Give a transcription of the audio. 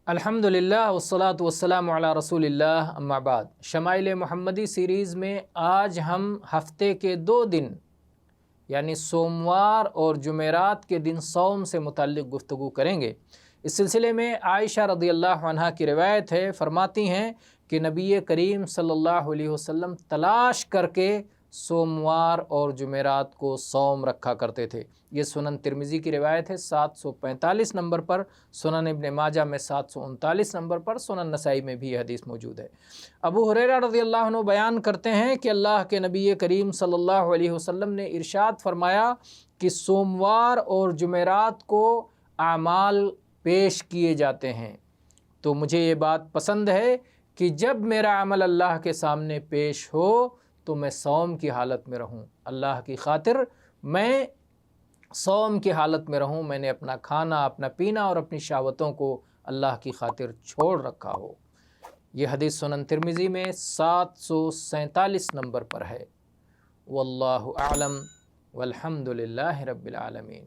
الحمدللہ والصلاۃ والسلام علی رسول اللہ اما بعد۔ شمائل محمدی سیریز میں آج ہم ہفتے کے 2 دن یعنی سوموار اور جمعرات کے دن صوم سے متعلق گفتگو کریں گے۔ اس سلسلے میں عائشہ رضی اللہ عنہا کی روایت ہے، فرماتی ہیں کہ نبی کریم صلی اللہ علیہ وسلم تلاش کر کے سوموار اور جمعرات کو صوم رکھا کرتے تھے۔ یہ سنن ترمذی کی روایت ہے 745 نمبر پر، سنن ابن ماجہ میں 739 نمبر پر، سنن نسائی میں بھی یہ حدیث موجود ہے۔ ابو ہریرہ رضی اللہ عنہ بیان کرتے ہیں کہ اللہ کے نبی کریم صلی اللہ علیہ وسلم نے ارشاد فرمایا کہ سوموار اور جمعرات کو اعمال پیش کیے جاتے ہیں، تو مجھے یہ بات پسند ہے کہ جب میرا عمل اللہ کے سامنے پیش ہو تو میں صوم کی حالت میں رہوں، اللہ کی خاطر میں صوم کی حالت میں رہوں، میں نے اپنا کھانا، اپنا پینا اور اپنی شہوتوں کو اللہ کی خاطر چھوڑ رکھا ہو۔ یہ حدیث سنن ترمذی میں 747 نمبر پر ہے۔ واللہ اعلم والحمد للہ رب العالمین۔